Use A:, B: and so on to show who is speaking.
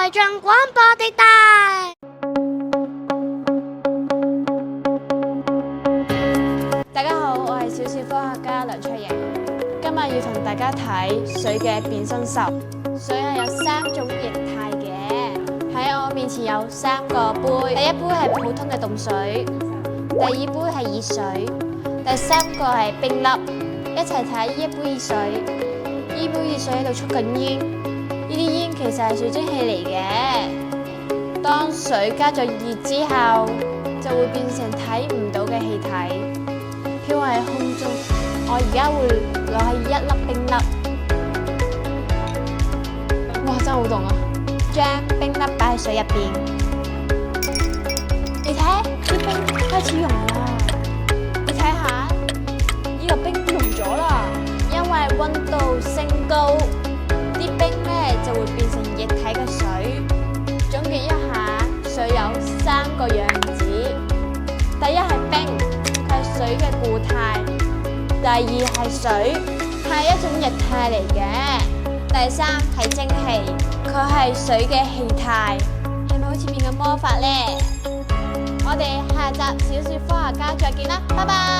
A: 台上廣播地帶。
B: 大家好，我係小小科學家梁卓瑩，今日要同大家睇水嘅變身術。水係有3種液態嘅，喺我面前有3個杯，第一杯係普通嘅凍水，第二杯係熱水，第3個係冰粒。一齊睇呢一杯熱水，呢杯熱水喺度出緊煙，呢啲煙其實係水蒸氣嚟嘅。當水加咗熱之後，就會變成睇唔到嘅氣體，飄喺空中。我而家會攞起1粒冰粒，哇，真係好凍啊！將冰粒擺喺水入邊，你睇啲冰開始溶啦。你睇下，呢個冰溶咗啦，因為溫度升高，啲冰咧就會變成液體嘅水。總結一下，水有3個樣子，第一係冰，佢係水嘅固態；第二係水，係一種液態嚟嘅；第3係蒸汽，佢係水嘅氣態。係咪好似變緊魔法呢？我哋下集小小科學家再見啦，拜拜。